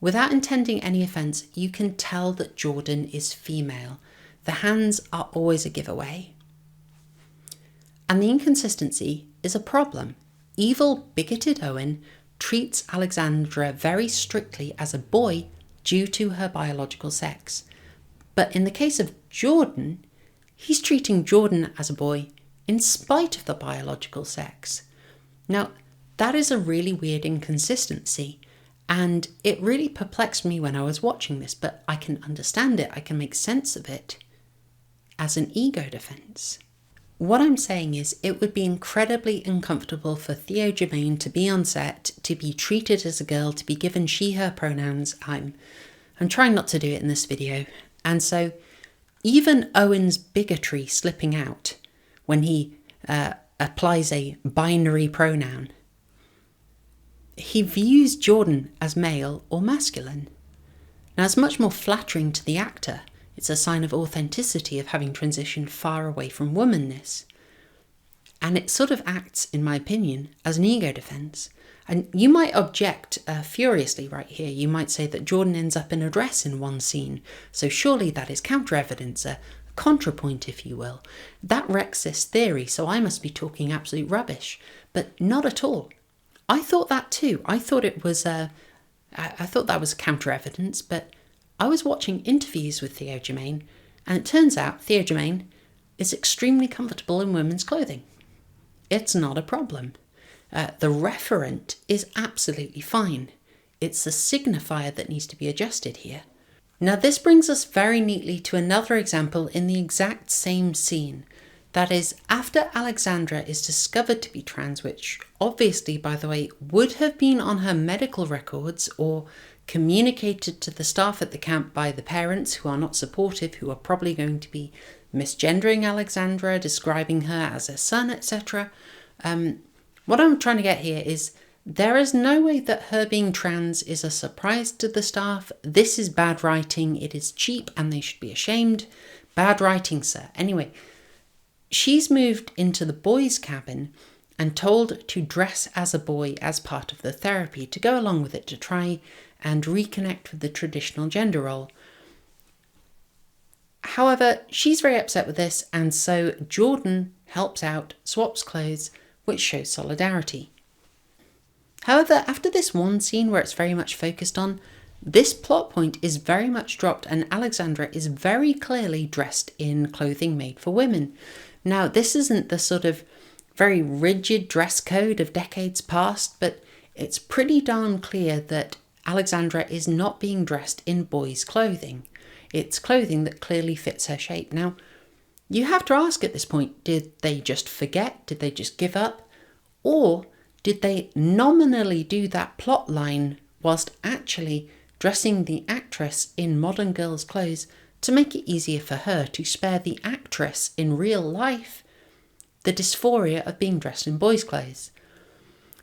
Without intending any offence, you can tell that Jordan is female. The hands are always a giveaway. And the inconsistency is a problem. Evil, bigoted Owen treats Alexandra very strictly as a boy due to her biological sex. But in the case of Jordan, he's treating Jordan as a boy in spite of the biological sex. Now, that is a really weird inconsistency, and it really perplexed me when I was watching this, but I can understand it, I can make sense of it as an ego defense. What I'm saying is it would be incredibly uncomfortable for Theo Germaine to be on set, to be treated as a girl, to be given she, her pronouns. I'm trying not to do it in this video. And so even Owen's bigotry slipping out when he applies a binary pronoun, he views Jordan as male or masculine. Now, it's much more flattering to the actor. It's a sign of authenticity of having transitioned far away from womanness. And it sort of acts, in my opinion, as an ego defense. And you might object furiously right here. You might say that Jordan ends up in a dress in one scene, so surely that is counter-evidence, contrapoint, if you will. That wrecks this theory, so I must be talking absolute rubbish. But not at all. I thought that too. I thought it was I thought that was counter evidence, but I was watching interviews with Theo Germaine, and it turns out Theo Germaine is extremely comfortable in women's clothing. It's not a problem. The referent is absolutely fine. It's the signifier that needs to be adjusted here. Now this brings us very neatly to another example in the exact same scene. That is, after Alexandra is discovered to be trans, which obviously, by the way, would have been on her medical records or communicated to the staff at the camp by the parents, who are not supportive, who are probably going to be misgendering Alexandra, describing her as a son, etc. What I'm trying to get here is there is no way that her being trans is a surprise to the staff. This is bad writing. It is cheap and they should be ashamed. Bad writing, sir. Anyway, she's moved into the boys' cabin and told to dress as a boy as part of the therapy, to go along with it, to try and reconnect with the traditional gender role. However, she's very upset with this, and so Jordan helps out, swaps clothes, which shows solidarity. However, after this one scene where it's very much focused on, this plot point is very much dropped and Alexandra is very clearly dressed in clothing made for women. Now, this isn't the sort of very rigid dress code of decades past, but it's pretty darn clear that Alexandra is not being dressed in boys' clothing. It's clothing that clearly fits her shape. Now, you have to ask at this point, did they just forget? Did they just give up? Or did they nominally do that plot line whilst actually dressing the actress in modern girls' clothes to make it easier for her, to spare the actress in real life the dysphoria of being dressed in boys' clothes?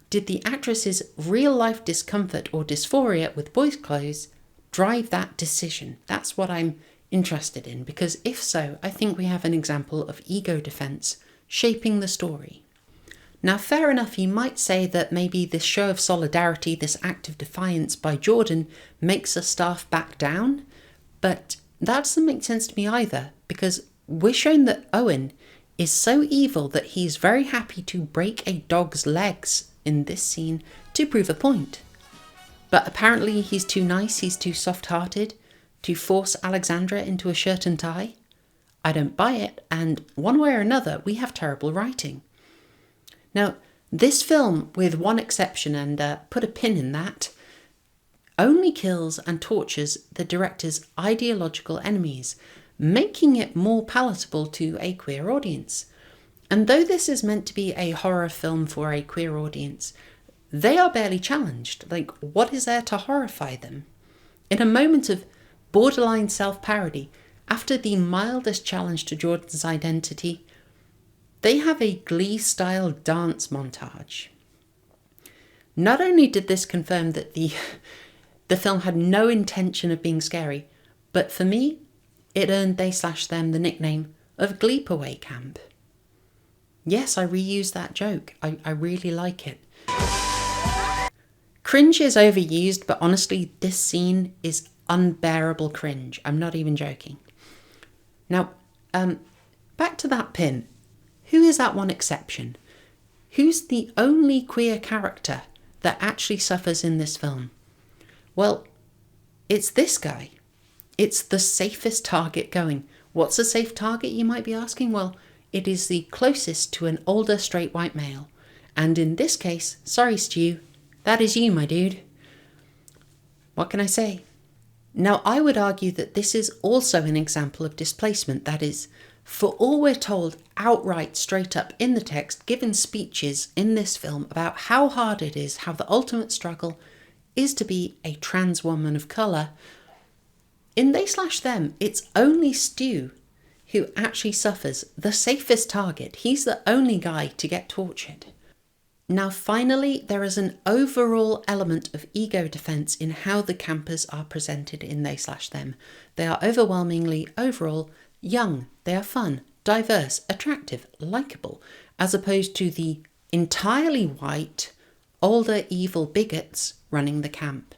Did the actress's real life discomfort or dysphoria with boys' clothes drive that decision? That's what I'm interested in, because if so, I think we have an example of ego defense shaping the story. Now, fair enough, you might say that maybe this show of solidarity, this act of defiance by Jordan, makes the staff back down, but that doesn't make sense to me either, because we're shown that Owen is so evil that he's very happy to break a dog's legs in this scene to prove a point. But apparently he's too nice, he's too soft-hearted to force Alexandra into a shirt and tie. I don't buy it, and one way or another, we have terrible writing. Now, this film, with one exception, and put a pin in that, only kills and tortures the director's ideological enemies, making it more palatable to a queer audience. And though this is meant to be a horror film for a queer audience, they are barely challenged. Like, what is there to horrify them? In a moment of borderline self-parody, after the mildest challenge to Jordan's identity, they have a Glee-style dance montage. Not only did this confirm that the film had no intention of being scary, but for me, it earned they/them the nickname of Gleepaway Camp. Yes, I reused that joke. I really like it. Cringe is overused, but honestly, this scene is unbearable cringe. I'm not even joking. Now, back to that pin. Who is that one exception? Who's the only queer character that actually suffers in this film? Well, it's this guy. It's the safest target going. What's a safe target, you might be asking? Well, it is the closest to an older straight white male. And in this case, sorry Stu, that is you, my dude. What can I say? Now, I would argue that this is also an example of displacement. That is, for all we're told outright, straight up in the text, given speeches in this film about how hard it is, how the ultimate struggle is to be a trans woman of colour, in they/them, it's only Stu who actually suffers, the safest target. He's the only guy to get tortured. Now, finally, there is an overall element of ego defense in how the campers are presented in they/them. They are overwhelmingly, overall, young. They are fun, diverse, attractive, likeable, as opposed to the entirely white, older, evil bigots running the camp.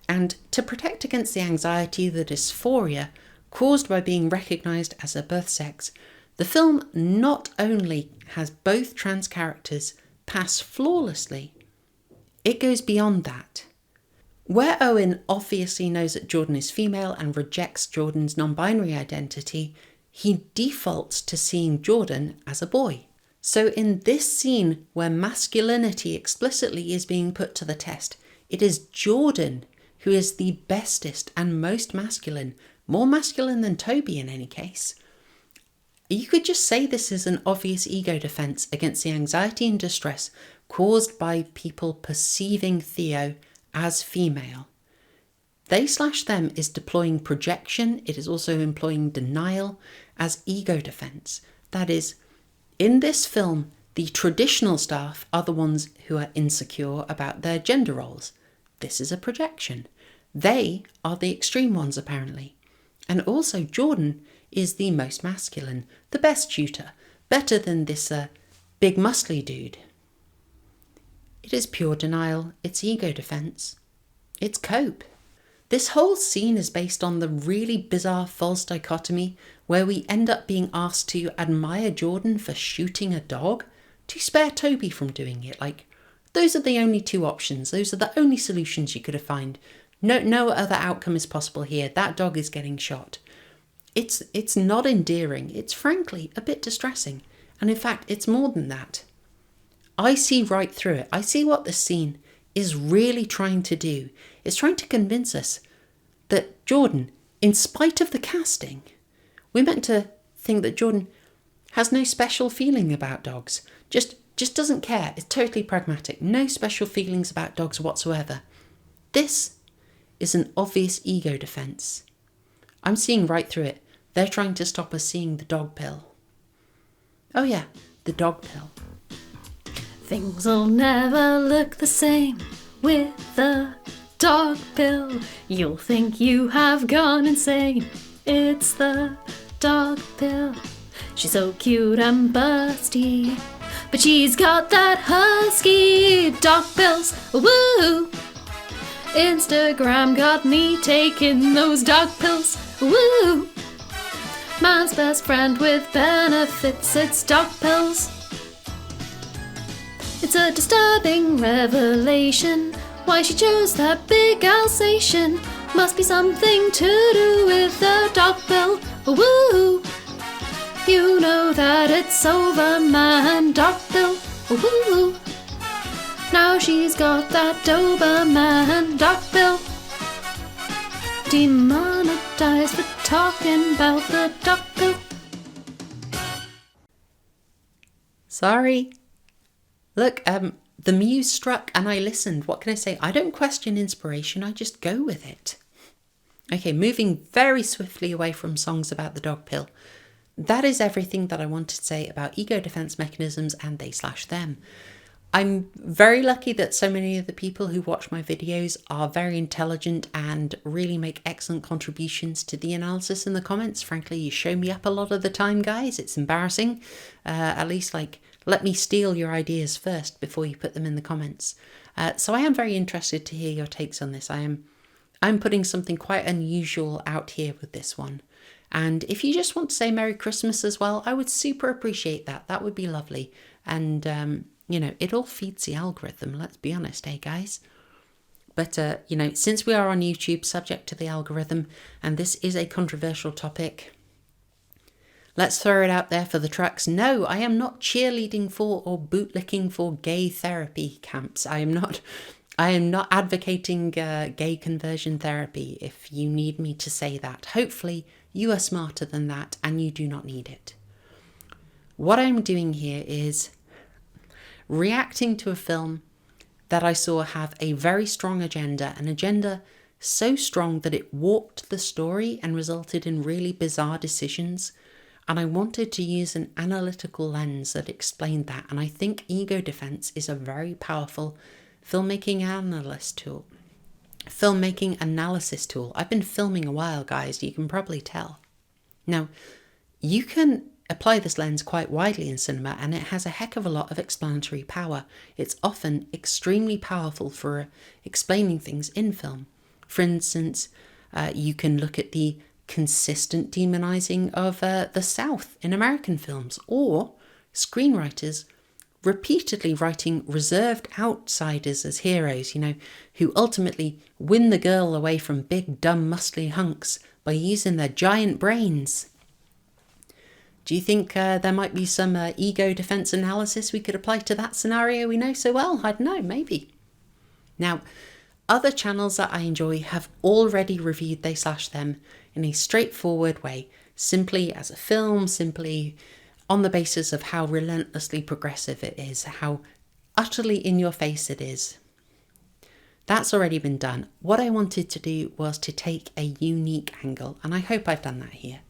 And to protect against the anxiety, the dysphoria, caused by being recognised as a birth sex, the film not only has both trans characters pass flawlessly, it goes beyond that. Where Owen obviously knows that Jordan is female and rejects Jordan's non-binary identity, he defaults to seeing Jordan as a boy. So in this scene where masculinity explicitly is being put to the test, it is Jordan who is the bestest and most masculine, more masculine than Toby in any case. You could just say this is an obvious ego defence against the anxiety and distress caused by people perceiving Theo as female. They/them is deploying projection. It is also employing denial as ego defence. That is, in this film, the traditional staff are the ones who are insecure about their gender roles. This is a projection. They are the extreme ones, apparently. And also Jordan is the most masculine, the best tutor, better than this big muscly dude. It is pure denial, it's ego defence, it's cope. This whole scene is based on the really bizarre false dichotomy where we end up being asked to admire Jordan for shooting a dog to spare Toby from doing it. Like, those are the only two options. Those are the only solutions you could have found. No other outcome is possible here. That dog is getting shot. It's not endearing. It's frankly a bit distressing. And in fact, it's more than that. I see right through it. I see what this scene is really trying to do. It's trying to convince us that Jordan, in spite of the casting, we're meant to think that Jordan has no special feeling about dogs. Just doesn't care. It's totally pragmatic. No special feelings about dogs whatsoever. This is an obvious ego defence. I'm seeing right through it. They're trying to stop us seeing the dog pill. Oh yeah, the dog pill. Things'll never look the same with the dog pill. You'll think you have gone insane. It's the dog pill. She's so cute and busty, but she's got that husky. Dog pills, woo! Instagram got me taking those dog pills, woo! Man's best friend with benefits, it's dog pills. It's a disturbing revelation why she chose that big Alsatian. Must be something to do with the dog pill, woo! You know that it's over, man, dog pill, woo! Now she's got that Doberman dog pill. Demonetized for talking about the dog pill. Sorry. Look, the muse struck and I listened. What can I say? I don't question inspiration, I just go with it. Okay, moving very swiftly away from songs about the dog pill. That is everything that I wanted to say about ego defense mechanisms and they/them. I'm very lucky that so many of the people who watch my videos are very intelligent and really make excellent contributions to the analysis in the comments. Frankly, you show me up a lot of the time, guys. It's embarrassing. At least, let me steal your ideas first before you put them in the comments. So I am very interested to hear your takes on this. I'm putting something quite unusual out here with this one. And if you just want to say Merry Christmas as well, I would super appreciate that. That would be lovely. And, it all feeds the algorithm, let's be honest, guys? But, since we are on YouTube, subject to the algorithm, and this is a controversial topic, let's throw it out there for the trucks. No, I am not cheerleading for or bootlicking for gay therapy camps. I am not advocating gay conversion therapy, if you need me to say that. Hopefully, you are smarter than that and you do not need it. What I'm doing here is reacting to a film that I saw have a very strong agenda, an agenda so strong that it warped the story and resulted in really bizarre decisions. And I wanted to use an analytical lens that explained that. And I think ego defense is a very powerful filmmaking analysis tool. I've been filming a while, guys, you can probably tell. Now, you can apply this lens quite widely in cinema and it has a heck of a lot of explanatory power. It's often extremely powerful for explaining things in film. For instance, you can look at the consistent demonizing of the South in American films, or screenwriters repeatedly writing reserved outsiders as heroes, who ultimately win the girl away from big, dumb, muscly hunks by using their giant brains. Do you think there might be some ego defense analysis we could apply to that scenario we know so well? I don't know, maybe. Now, other channels that I enjoy have already reviewed They/Them in a straightforward way, simply as a film, simply on the basis of how relentlessly progressive it is, how utterly in your face it is. That's already been done. What I wanted to do was to take a unique angle, and I hope I've done that here.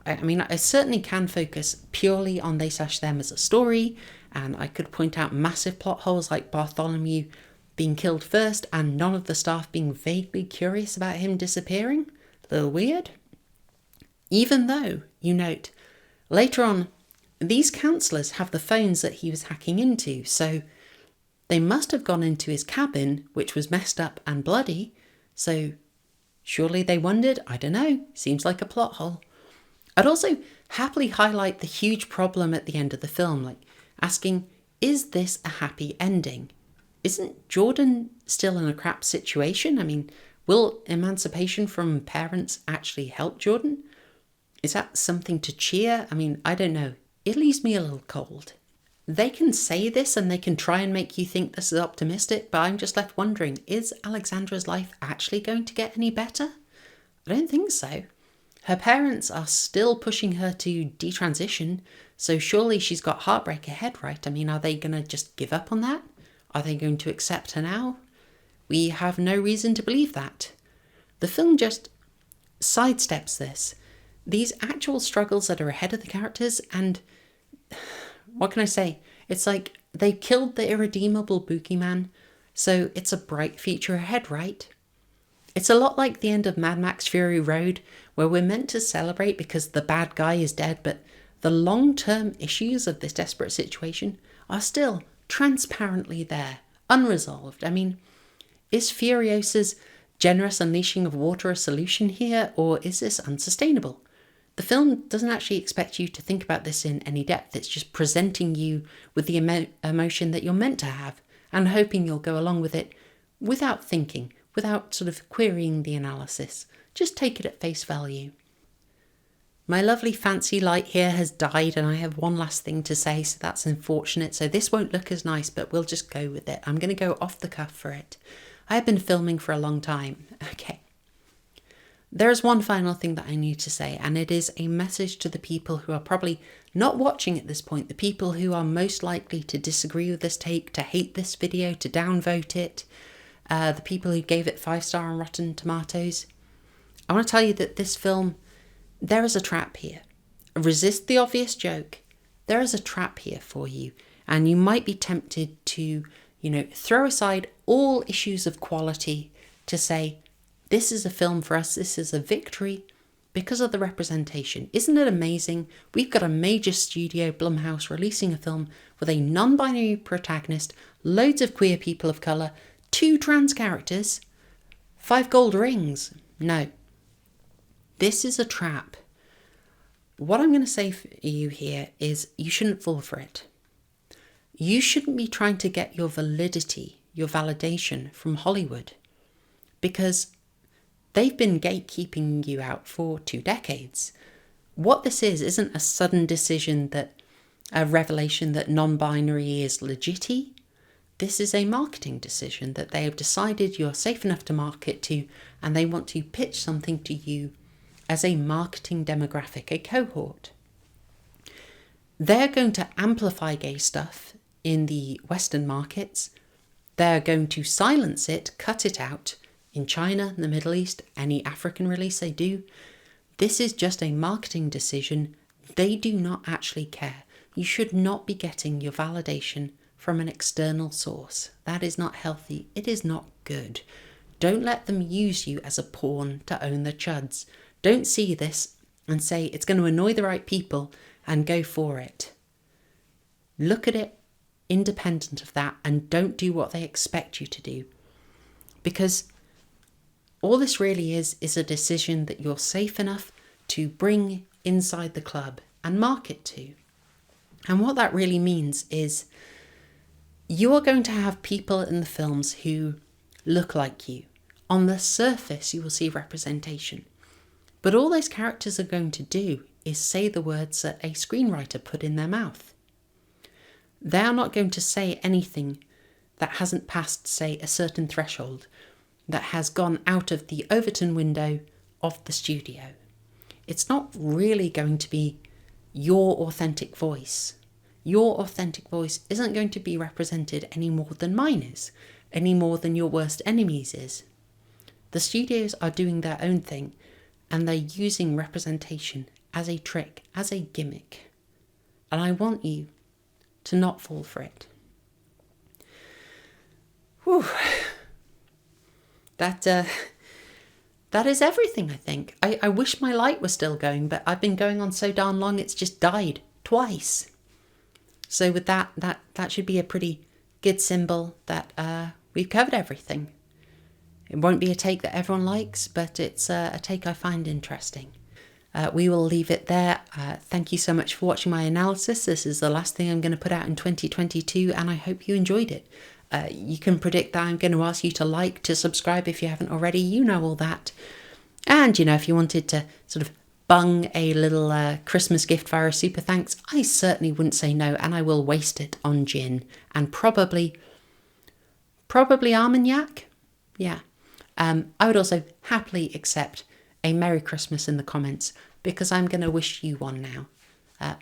I certainly can focus purely on They/Them as a story, and I could point out massive plot holes like Bartholomew being killed first and none of the staff being vaguely curious about him disappearing. A little weird. Even though, you note, later on, these counsellors have the phones that he was hacking into, so they must have gone into his cabin, which was messed up and bloody, so surely they wondered, I don't know, seems like a plot hole. I'd also happily highlight the huge problem at the end of the film, like asking, is this a happy ending? Isn't Jordan still in a crap situation? Will emancipation from parents actually help Jordan? Is that something to cheer? I don't know. It leaves me a little cold. They can say this and they can try and make you think this is optimistic, but I'm just left wondering, is Alexandra's life actually going to get any better? I don't think so. Her parents are still pushing her to detransition, so surely she's got heartbreak ahead, right? Are they going to just give up on that? Are they going to accept her now? We have no reason to believe that. The film just sidesteps this. These actual struggles that are ahead of the characters, and what can I say? It's like they killed the irredeemable boogeyman, so it's a bright future ahead, right? It's a lot like the end of Mad Max Fury Road, where we're meant to celebrate because the bad guy is dead, but the long-term issues of this desperate situation are still transparently there, unresolved. Is Furiosa's generous unleashing of water a solution here, or is this unsustainable? The film doesn't actually expect you to think about this in any depth. It's just presenting you with the emotion that you're meant to have and hoping you'll go along with it without thinking, without sort of querying the analysis. Just take it at face value. My lovely fancy light here has died and I have one last thing to say, so that's unfortunate. So this won't look as nice, but we'll just go with it. I'm going to go off the cuff for it. I have been filming for a long time. Okay. There's one final thing that I need to say, and it is a message to the people who are probably not watching at this point, the people who are most likely to disagree with this take, to hate this video, to downvote it, the people who gave it 5-star on Rotten Tomatoes. I want to tell you that this film, there is a trap here. Resist the obvious joke. There is a trap here for you, and you might be tempted to, throw aside all issues of quality to say, this is a film for us, this is a victory because of the representation. Isn't it amazing? We've got a major studio, Blumhouse, releasing a film with a non-binary protagonist, loads of queer people of colour, 2 trans characters, 5 gold rings. No. This is a trap. What I'm going to say for you here is you shouldn't fall for it. You shouldn't be trying to get your validity, your validation from Hollywood, because they've been gatekeeping you out for 2 decades. What this isn't a sudden decision a revelation that non-binary is legit-y. This is a marketing decision that they have decided you're safe enough to market to, and they want to pitch something to you as a marketing demographic, a cohort. They're going to amplify gay stuff in the Western markets. They're going to silence it, cut it out, in China, the Middle East, any African release they do. This is just a marketing decision. They do not actually care. You should not be getting your validation from an external source. That is not healthy. It is not good. Don't let them use you as a pawn to own the chuds. Don't see this and say it's going to annoy the right people and go for it. Look at it independent of that and don't do what they expect you to do. Because All this really is a decision that you're safe enough to bring inside the club and market to. And what that really means is you are going to have people in the films who look like you. On the surface, you will see representation. But all those characters are going to do is say the words that a screenwriter put in their mouth. They are not going to say anything that hasn't passed, say, a certain threshold, that has gone out of the Overton window of the studio. It's not really going to be your authentic voice. Your authentic voice isn't going to be represented any more than mine is, any more than your worst enemy's is. The studios are doing their own thing, and they're using representation as a trick, as a gimmick. And I want you to not fall for it. Whew. That is everything, I think. I wish my light was still going, but I've been going on so darn long it's just died twice. So with that should be a pretty good symbol that we've covered everything. It won't be a take that everyone likes, but it's a take I find interesting. We will leave it there. Thank you so much for watching my analysis. This is the last thing I'm going to put out in 2022, and I hope you enjoyed it. You can predict that I'm going to ask you to like, to subscribe if you haven't already. You know all that. And, if you wanted to sort of bung a little Christmas gift via a super thanks, I certainly wouldn't say no, and I will waste it on gin and probably Armagnac. Yeah. I would also happily accept a Merry Christmas in the comments, because I'm going to wish you one now.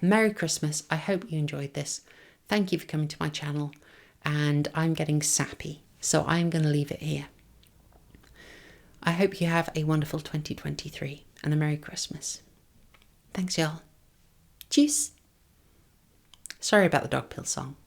Merry Christmas. I hope you enjoyed this. Thank you for coming to my channel. And I'm getting sappy, so I'm going to leave it here. I hope you have a wonderful 2023 and a Merry Christmas. Thanks, y'all. Tschüss. Sorry about the dog pill song.